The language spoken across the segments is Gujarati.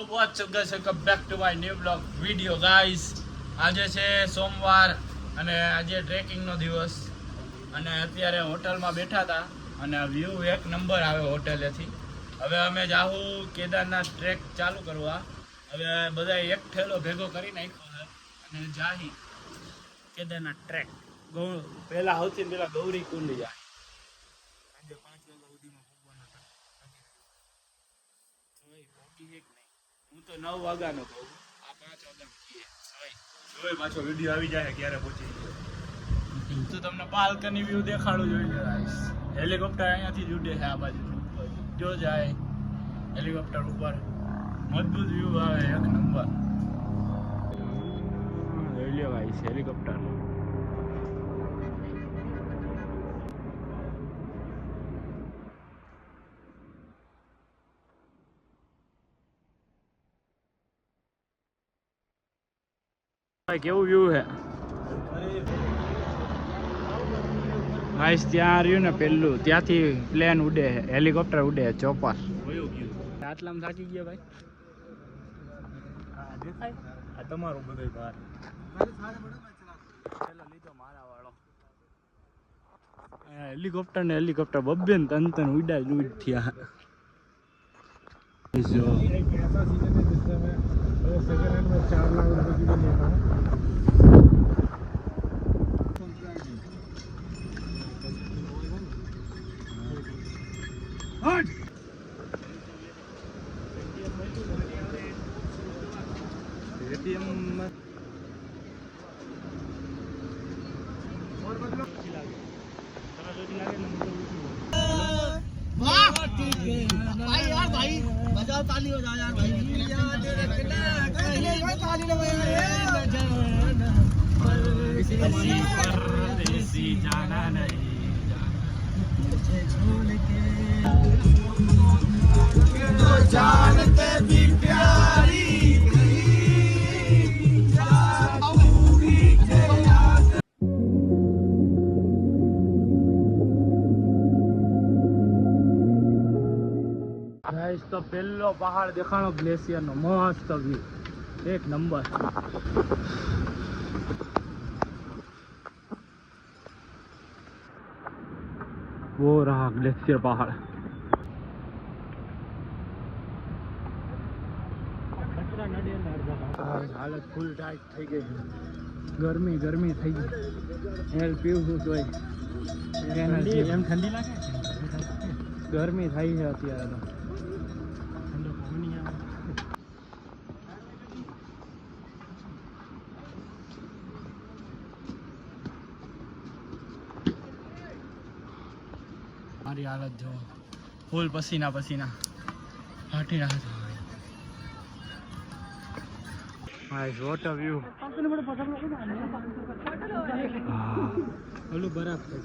what's up guys, welcome back to my new vlog video guys. આજે છે સોમવાર અને આજે ટ્રેકિંગ નો દિવસ અને અત્યારે હોટલમાં બેઠા હતા અને વ્યૂ એક નંબર આવે હોટેલેથી. હવે અમે જાહું કેદારનાથ ટ્રેક ચાલુ કરવા. હવે બધા એક ઠેલો ભેગો કરી નાખ્યો છે અને જાહી કેદારનાથ ટ્રેક. પહેલા સૌથી પહેલા ગૌરી કુંડ જાય. આજે 5 વાગ્યા સુધીમાં પહોંચવાના હતા. હું તો 9 વાગ્યાનો કહું, આ 5 વાગ્યાનો જોઈ પાછો વિડીયો આવી જાય ક્યારે પહોંચી ગયો. તો તમને બાલ્કની વ્યૂ દેખાડું જોઈએ ગાઈસ. હેલિકોપ્ટર અહીંયાથી જ ઉડે છે આ બાજુ. જો જાય હેલિકોપ્ટર ઉપર મજબૂત વ્યૂ આવે એક નંબર. જોઈ લ્યો ગાઈસ હેલિકોપ્ટર. કેવું વ્યૂ છે ગાઈસ. ત્યાં રહ્યું ને પેલું, ત્યાંથી પ્લેન ઉડે, હેલિકોપ્ટર ઉડે, ચોપર. આટલામાં થાકી ગયા ભાઈ. દેખાય આ તમારું બધું બહાર લીધો મારા વાળો. હેલિકોપ્ટર ને હેલિકોપ્ટર બબ્બે ને તન ઉડાય જ થયા. सेकंड हैंड में 4 लाख रुपए की भी लेता है. एटीएम में और मतलब वाह भाई यार भाई बजाओ ताली हो जाओ यार भाई. परदेसी जाना नहीं छोड़ के तो जानते भी प्यारी गाइस. तो पहलो पहाड़ देखाणो ग्लेशियर नो मस्त व्यू एक नंबर. वो रहा ग्लेशियर पहाड़. हालत फूल टाइट થઈ ગઈ. ગરમી ગરમી થઈ ગઈ. હેલ પીવું તો એમ ઠંડી લાગે. ગરમી થઈ છે અત્યારે તો. મારી હાલત જો ફૂલ પસીના પસીના ફાટી રહ્યા છે. વોટ વ્યૂ ઓલું બરફ છે.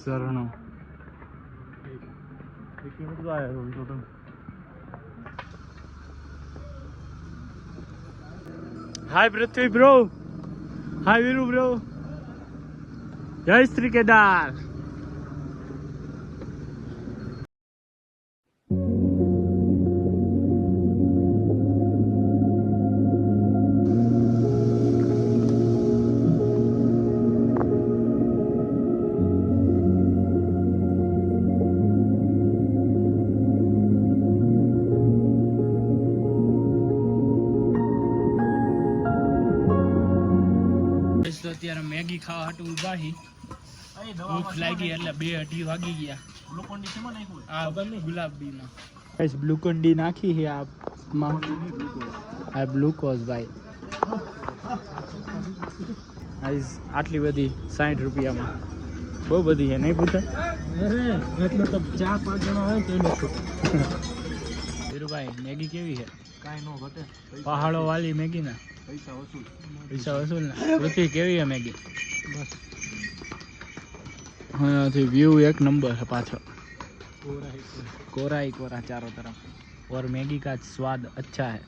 शरणों हाय पृथ्वी ब्रो, हाय वीरू ब्रो, जय श्री केदार. અત્યારે મેગી ખાવા હાટું ઉભા હી. ભૂખ લાગી એટલે 2-2:30 વાગી ગયા. ગ્લુકોન્ડી કેમાં નાખ્યું? આ બંને ગુલાબી માં ગાઈસ ગ્લુકોન્ડી નાખી હે આમાં. આ ગ્લુકોઝ ભાઈ ગાઈસ આટલી બધી 60 રૂપિયામાં બહુ બધી છે નહીં પૂછે. અરે એટલે તો 4-5 જણા હોય તો એને વીરુભાઈ મેગી કેવી છે? કાંઈ નો ઘટે. પહાડો વાળી મેગી ને પૈસા વસૂલ ને પૃથ્વી કેવી હે મેગી બસ અહીંયાથી વ્યૂ એક नंबर है पाछा कोरा ही कोरा चारों तरफ और मैगी का स्वाद अच्छा है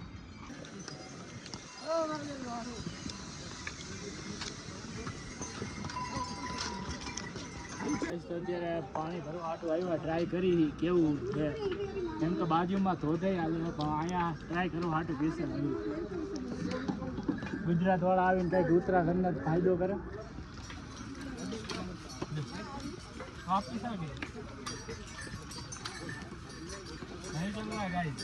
તો અત્યારે પાણી ભરવા હાટું આવ્યા ટ્રાય કરી કેવું છે એમ તો બાજુમાં ધોધે આવે પણ અહીંયા ટ્રાય કરવા હાટું બેસે ગુજરાત વાળા આવીને કંઈક ઉત્તરાખંડનો ફાયદો કરે आपकी साइड नहीं चल रहा है गाइस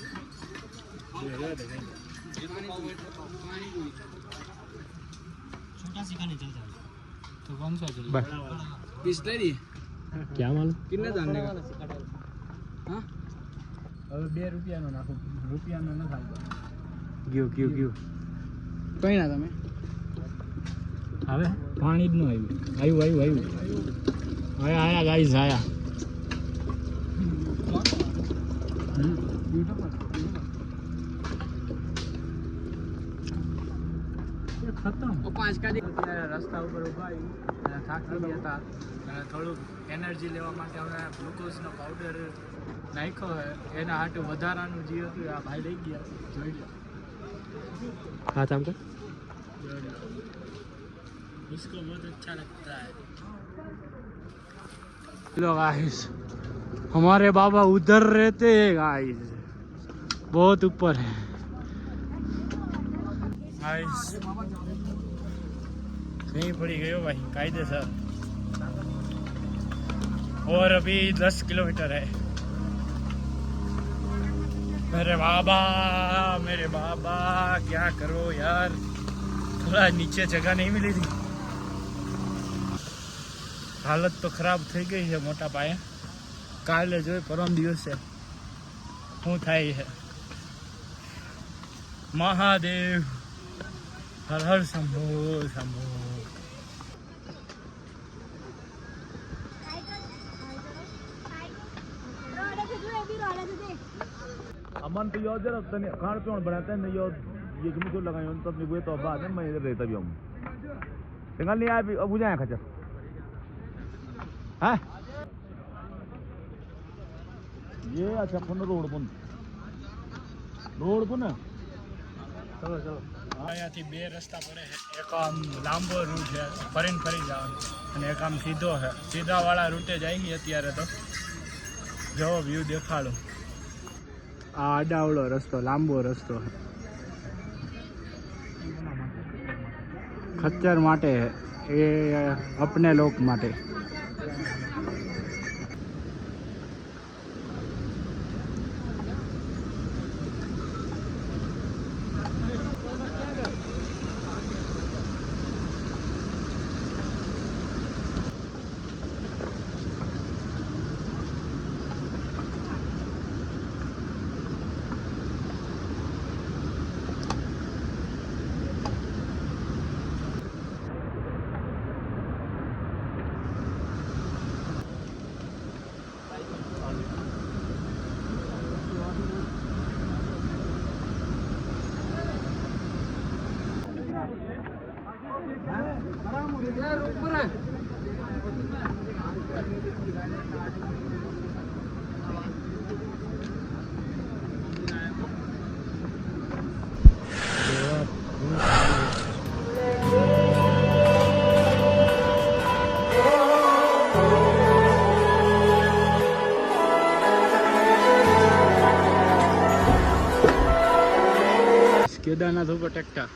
छोटा सी का नहीं चलता तो कौन सा चल बिस्लरी क्या मालूम कितने जानने का हाँ હવે 2 રૂપિયાનો નાખું રૂપિયાનો ન થાય ગયો ગયો ગયો કઈ ના તમે હવે પાણી જ ન આવ્યું आया गाइस आया રસ્તા ઉપર ઉભા થાકી ગયા હતા અને થોડુંક એનર્જી લેવા માટે અમે ગ્લુકોઝનો પાવડર નાખ્યો હોય એના હાટું વધારાનું જે હતું આ ભાઈ લઈ ગયા જોઈ લો हाथ हम कर इसको बहुत अच्छा लगता है लो गाइस हमारे बाबा उधर रहते हैं गाइस बहुत ऊपर है गाइस कहीं पड़ी गई हो भाई कायदेसर और अभी 10 किलोमीटर है मेरे बाबा क्या करो यार थोड़ा नीचे जगह नहीं मिली थी हालत तो खराब થઈ ગઈ છે મોટા પાયે કાલે જોઈ પરમ દિવસે શું થાય છે મહાદેવ હર હર શંભો શંભો अमन तो याद जरा तने खान पे बनाते हैं यो ये तुम तो लगाए उन तब निबुए तो बाद में मैं इधर रहता भी हूं tinggal ni abi abu jangan kaca हाँ ये अच्छा पुन रोड पुन ना चलो चलो અહીંયાથી બે રસ્તા પડે છે એક આમ લાંબો રૂટ છે ફરીને ફરી જવાનો અને એક આમ સીધો છે સીધાવાળા રૂટે જઈએ અત્યારે તો જો વ્યૂ દેખાડો આ આડાવડો રસ્તો લાંબો રસ્તો ખચ્ચર માટે એ अपने लोग માટે કેદારનાથ ઉપર ટેકટા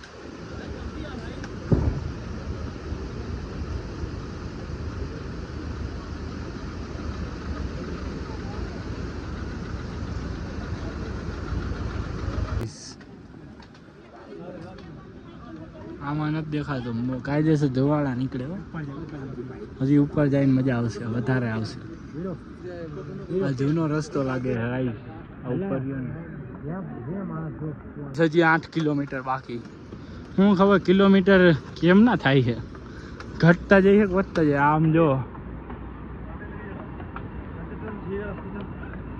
આમાં નથી દેખાતો કાયદેસર ધોવાળા નીકળે હજી ઉપર જઈને મજા આવશે વધારે આવશે આ જૂનો રસ્તો લાગે રાઈ ઉપર હજી 8 કિલોમીટર બાકી હું ખબર કિલોમીટર કેમ ના થાય છે ઘટતા જઈએ કે વધતા જાય આમ જો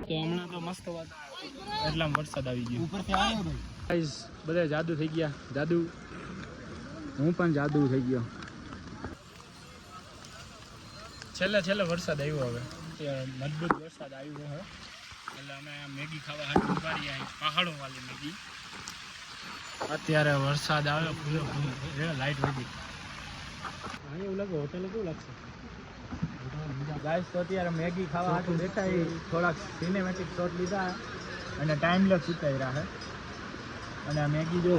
તો હમણાં તો મસ્ત વાતાવરણ એટલામાં વરસાદ આવી ગયો ઉપરથી આવ્યો ભાઈ ગાઈસ બધે જાદુ થઈ ગયા, જાદુ. હું પણ જાદુ થઈ ગયો. છેલ્લે વરસાદ આવ્યો હવે. મજબૂત વરસાદ આવ્યો હવે. એટલે અમે મેગી ખાવા હાથ ઉભા રહ્યા પહાડો વાળી મેગી. અત્યારે વરસાદ આવ્યો પૂરો લાઈટ વધી. એવું લાગે હોટેલ કેવું લાગશે ગાઈસ. તો અત્યારે મેગી ખાવા હાથ બેઠા થોડાક સિનેમેટિક શોટ લીધા અને ટાઈમલેસ ઉતાર્યા છે. અને આ મેગી જો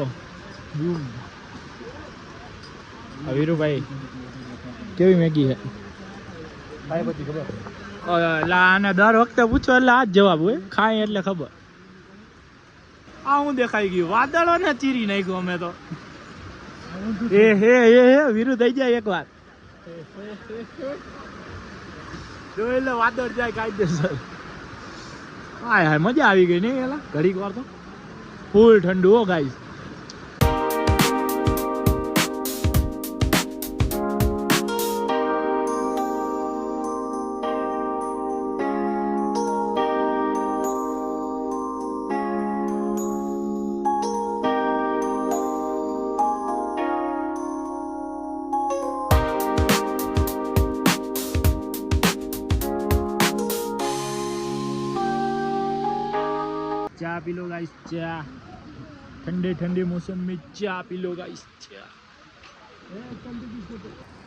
વીરુભાઈ કેવી મેગી છે ખાય પછી ખબર. આને દર વખતે પૂછો એટલે આ જ જવાબ હોય, ખાય એટલે ખબર. આ હું દેખાઈ ગયું વાદળો ને ચીરી નાખ્યું અમે તો. એ હે વીરુ થઈ જાય એક વાર જો એટલે વાદળ જાય કાયદેસર. હાય મજા આવી ગઈ નહીં એલા ઘડીક વાર તો ફૂલ ઠંડુ હો ગાઈસ. चा पी लो गाइस, चा ठंडे ठंडे मौसम में चा पी लो गाइस. चा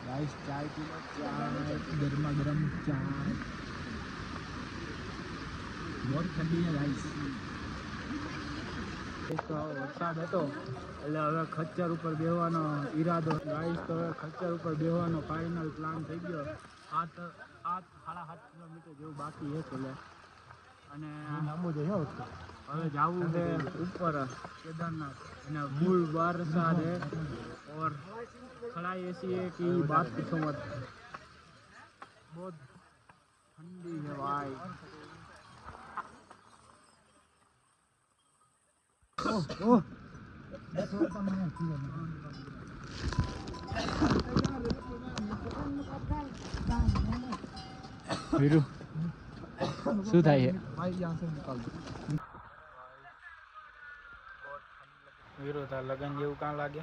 गाइस चाय पी लो, चाय गर्मा गर्म चाय बहुत ठंडी है गाइस. વરસાદ હતો એટલે હવે ખચ્ચર ઉપર બેહવાનો ઈરાદો ગાઈસ. તો હવે ખચ્ચર ઉપર બેહવાનો ફાઇનલ પ્લાન થઈ ગયો. 7.5 કિલોમીટર જેવું બાકી છે એટલે. અને હવે જાવું છે ઉપર केदारनाथ અને फुल बरसात है और खड़ा ऐसी है कि बात पूछो मत. बहुत ठंडी है भाई. ओह वीरू શું થાય છે ભાઈ? યહાં સે નિકાલ દો. વીરો તા લગન જેવું કાં લાગે.